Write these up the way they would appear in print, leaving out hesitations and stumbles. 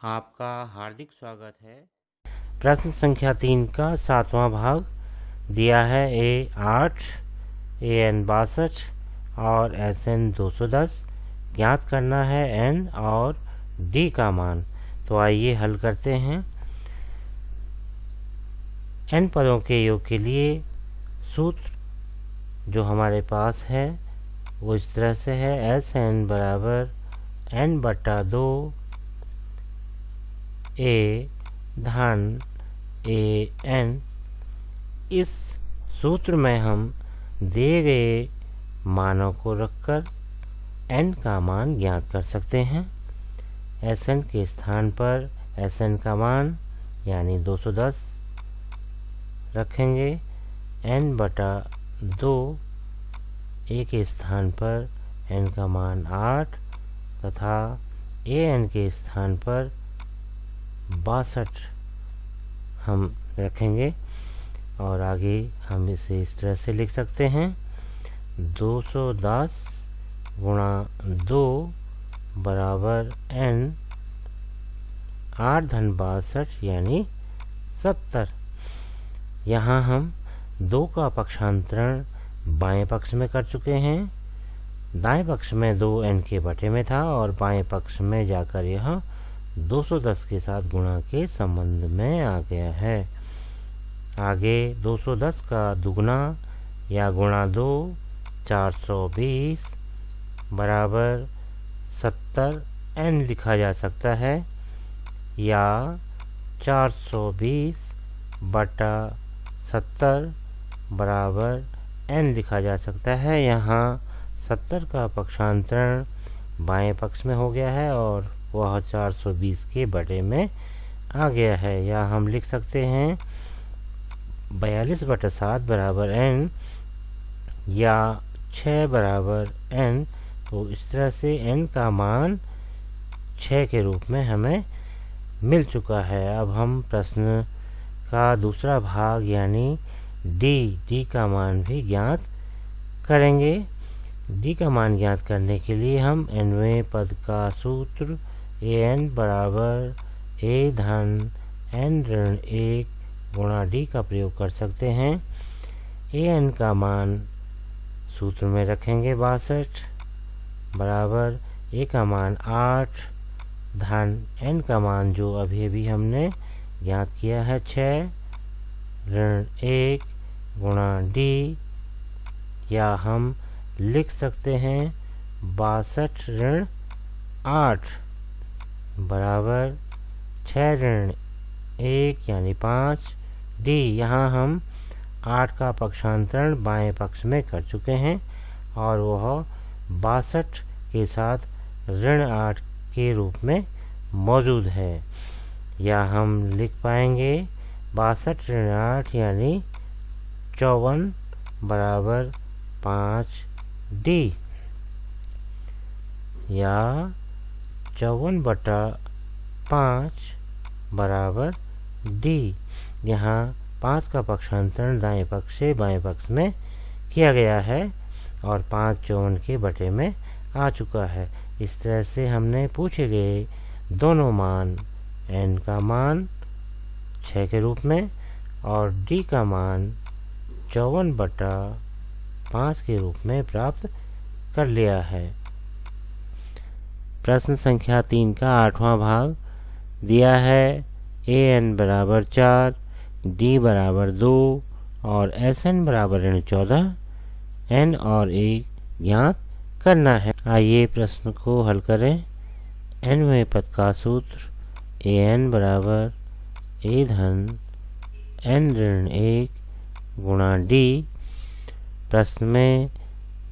आपका हार्दिक स्वागत है। प्रश्न संख्या 3 का 7वां भाग दिया है। A8, AN 62 और SN 210 ज्ञात करना है N और D का मान। तो आइए हल करते हैं। N पदों के योग के लिए सूत्र जो हमारे पास है वो इस तरह से है। SN बराबर N/2 A धन AN। इस सूत्र में हम दिए गए मानों को रखकर N का मान ज्ञात कर सकते हैं। SN के स्थान पर SN का मान यानी 210 रखेंगे। N/2 A के स्थान पर N का मान 8 तथा AN के स्थान पर 62 हम रखेंगे और आगे हम इसे इस तरह से लिख सकते हैं। 210 गुणा 2 बराबर N 8 धन 62 यानी 70। यहाँ हम 2 का पक्षांतरण बाएं पक्ष में कर चुके हैं। दाएं पक्ष में 2 N के बटे में था और बाएं पक्ष में जाकर यह 210 के साथ गुणा के संबंध में आ गया है। आगे 210 का दुगुना या गुणा 2 420 बराबर 70 N लिखा जा सकता है या 420 बटा 70 बराबर N लिखा जा सकता है। यहाँ 70 का पक्षांतरण बाएं पक्ष में हो गया है और वह 420 के बटे में आ गया है। या हम लिख सकते हैं 42/7 बराबर N या 6 बराबर N। तो इस तरह से N का मान 6 के रूप में हमें मिल चुका है। अब हम प्रश्न का दूसरा भाग यानी D का मान भी ज्ञात करेंगे। D का मान ज्ञात करने के लिए हम nवें पद का सूत्र AN बराबर A धन N ऋण 1 गुणा D का प्रयोग कर सकते हैं। AN का मान सूत्र में रखेंगे 62 बराबर A का मान 8 धन N का मान जो अभी हमने ज्ञात किया है 6 ऋण 1 गुणा D या हम लिख सकते हैं 62 ऋण 8 बराबर 6 ऋण 1 यानी 5 D। यहाँ हम 8 का पक्षांतरण बाएं पक्ष में कर चुके हैं और वह 62 के साथ ऋण 8 के रूप में मौजूद है। या हम लिख पाएंगे 62 ऋण 8 यानी 54 बराबर 5 D या 54/5 बराबर D। यहाँ 5 का पक्षांतरण दाएं पक्ष से बाएं पक्ष में किया गया है और 5 54 के बटे में आ चुका है। इस तरह से हमने पूछे गए दोनों मान N का मान 6 के रूप में और D का मान 54/5 के रूप में प्राप्त कर लिया है। प्रश्न संख्या 3 का 8वां भाग दिया है। AN बराबर 4 D बराबर 2 और SN बराबर ऋण 14 N और A ज्ञात करना है। आइए प्रश्न को हल करें। nवें पद का सूत्र AN बराबर A धन N ऋण 1 गुणा D। प्रश्न में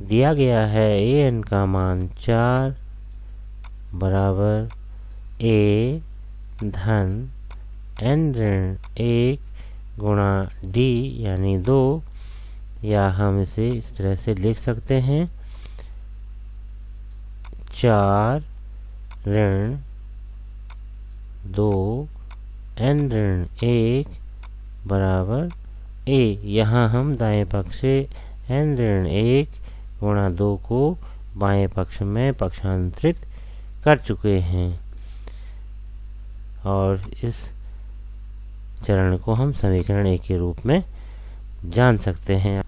दिया गया है AN का मान 4 बराबर A धन N ऋण 1 गुणा D यानी 2 या हम इसे इस तरह से लिख सकते हैं 4 ऋण 2 N ऋण 1 बराबर A। यहाँ हम दाएं पक्ष से N ऋण 1 गुणा 2 को बाएं पक्ष में पक्षांतरित कर चुके हैं। और इस चरण को हम समीकरण 1 के रूप में जान सकते हैं।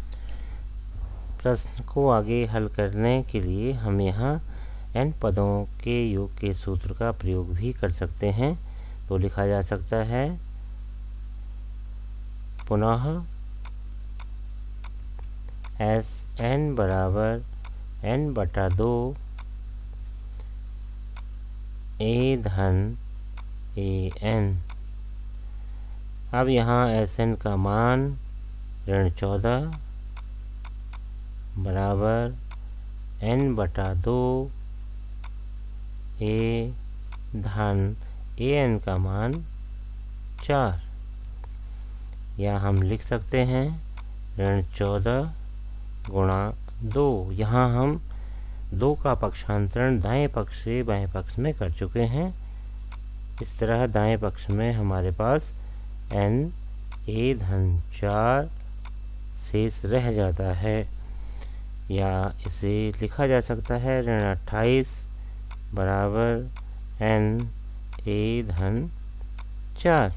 प्रश्न को आगे हल करने के लिए हम यहाँ n पदों के योग के सूत्र का प्रयोग भी कर सकते हैं। तो लिखा जा सकता है पुनः Sn बराबर n/2 a धन an। अब यहाँ Sn का मान ऋण 14 बराबर n/2 a धन an का मान 4, या हम लिख सकते हैं ऋण 14 गुणा 2। यहाँ हम 2 का पक्षांतरण दाएं पक्ष से बाएं पक्ष में कर चुके हैं। इस तरह दाएं पक्ष में हमारे पास n a धन 4 शेष रह जाता है, या इसे लिखा जा सकता है ऋण 28 बराबर n a धन 4,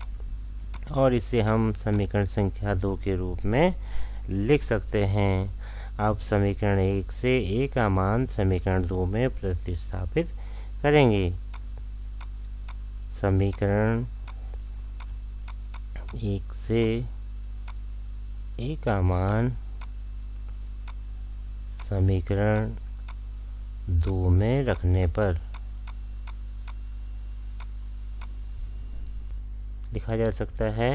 और इसे हम समीकरण संख्या 2 के रूप में लिख सकते हैं। अब समीकरण 1 से a का मान समीकरण 2 में प्रतिस्थापित करेंगे। समीकरण 1 से a का मान समीकरण 2 में रखने पर लिखा जा सकता है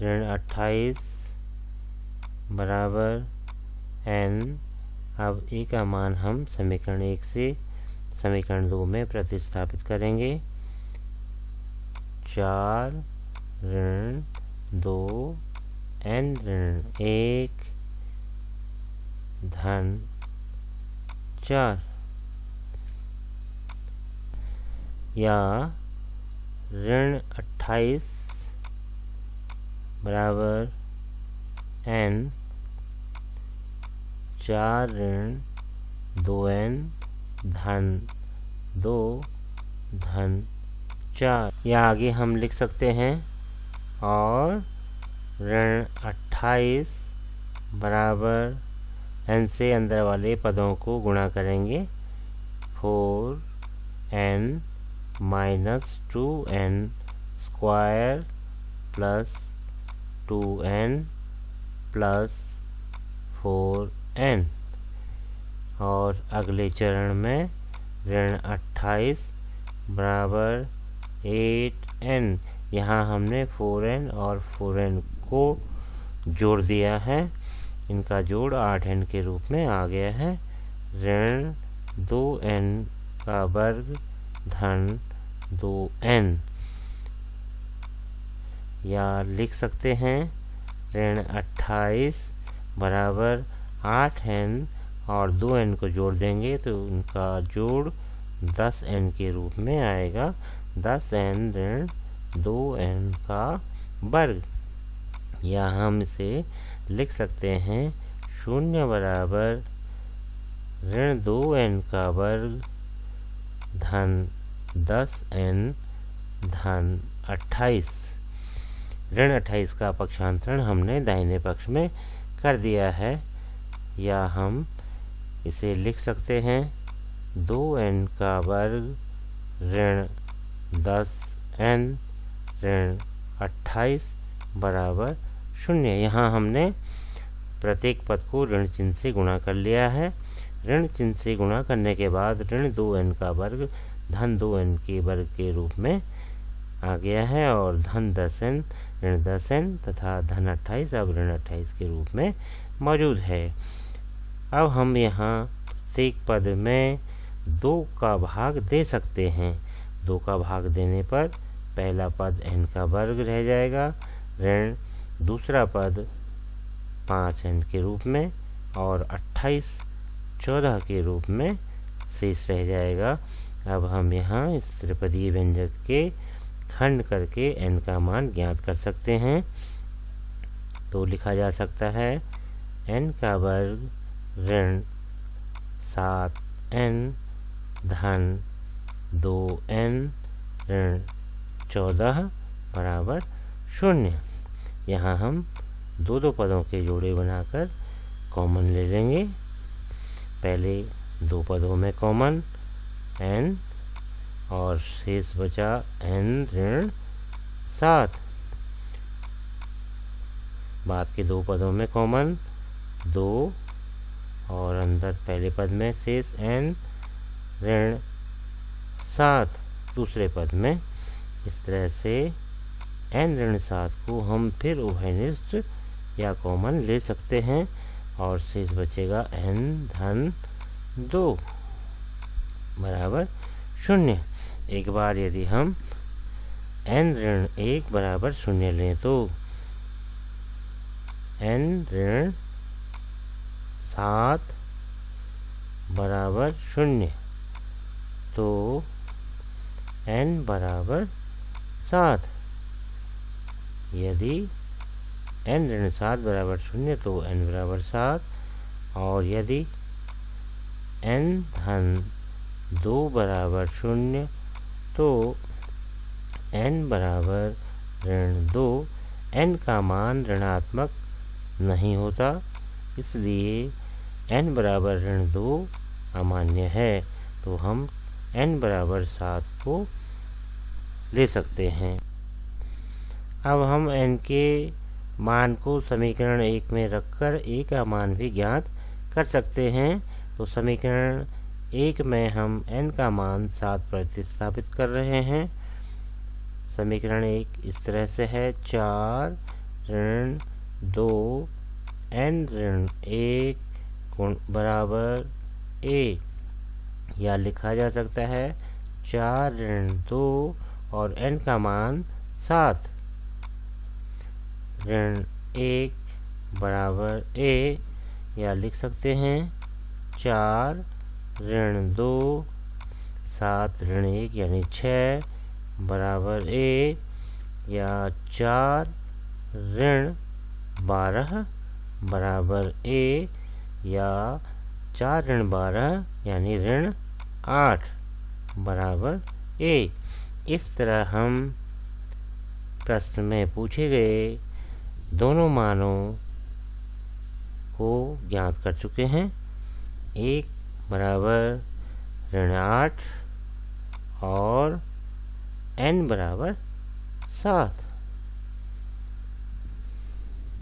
ऋण 28 बराबर n। अब a का मान हम समीकरण 1 से समीकरण 2 में प्रतिस्थापित करेंगे। 4 ऋण 2 n ऋण 1 धन 4, या ऋण 28 बराबर n 4 ऋण 2n धन 2 धन 4, या आगे हम लिख सकते हैं और ऋण 28 बराबर n से अंदर वाले पदों को गुणा करेंगे। 4n minus 2n square plus 2n plus 4n, और अगले चरण में ऋण 28 बराबर 8n। यहाँ हमने 4n और 4n को जोड़ दिया है, इनका जोड़ 8n के रूप में आ गया है। ऋण 2n का वर्ग धन 2n, या लिख सकते हैं ऋण 28 बराबर 8n और 2n को जोड़ देंगे तो उनका जोड़ 10n के रूप में आएगा। 10n ऋण 2n का वर्ग, या हम इसे लिख सकते हैं 0 बराबर ऋण 2n का वर्ग धन 10n धन 28। ऋण 28 का पक्षांतरण हमने दाहिने पक्ष में कर दिया है, या हम इसे लिख सकते हैं 2n का वर्ग ऋण 10n ऋण 28 बराबर 0। यहाँ हमने प्रत्येक पद को ऋण चिन्ह से गुणा कर लिया है। ऋण चिन्ह से गुणा करने के बाद ऋण 2n का वर्ग धन 2n के वर्ग के रूप में आ गया है, और धन 10n ऋण 10n तथा धन 28 अब ऋण 28 के रूप में मौजूद है। अब हम यहाँ प्रत्येक पद में 2 का भाग दे सकते हैं। 2 का भाग देने पर पहला पद n का वर्ग रह जाएगा, ऋण दूसरा पद 5n के रूप में, और 28 14 के रूप में शेष रह जाएगा। अब हम यहाँ इस त्रिपदीय व्यंजक के खंड करके n का मान ज्ञात कर सकते हैं। तो लिखा जा सकता है n का वर्ग ऋण 7n धन 2n ऋण 14 बराबर 0। यहाँ हम दो पदों के जोड़े बनाकर कॉमन ले लेंगे। पहले दो पदों में कॉमन n और शेष बचा n ऋण 7। बाद के दो पदों में कॉमन 2 और अंदर पहले पद में शेष n ऋण 7 दूसरे पद में। इस तरह से n ऋण 7 को हम फिर उभयनिष्ठ या कॉमन ले सकते हैं और शेष बचेगा n धन 2 बराबर 0। एक बार यदि हम n ऋण 1 बराबर 0 लें तो n ऋण 7 बराबर 0, तो n बराबर 7। यदि n ऋण 7 बराबर 0 तो n बराबर 7, और यदि n धन 2 बराबर 0 तो n बराबर ऋण 2। n का मान ऋणात्मक नहीं होता, इसलिए n बराबर ऋण 2 अमान्य है, तो हम n बराबर 7 को ले सकते हैं। अब हम n के मान को समीकरण 1 में रखकर a का मान भी ज्ञात कर सकते हैं। तो समीकरण 1 में हम n का मान 7 प्रतिस्थापित कर रहे हैं। समीकरण 1 इस तरह से है, 4 ऋण 2 n ऋण 1 बराबर a, या लिखा जा सकता है 4 ऋण 2 और n का मान 7 ऋण 1 बराबर a, या लिख सकते हैं 4 ऋण 2 7 ऋण 1 यानी 6 बराबर a, या 4 ऋण 12 बराबर a, या 4 ऋण 12 यानी ऋण 8 बराबर a। इस तरह हम प्रश्न में पूछे गए दोनों मानों को ज्ञात कर चुके हैं। 1 बराबर ऋण 8 और n बराबर 7।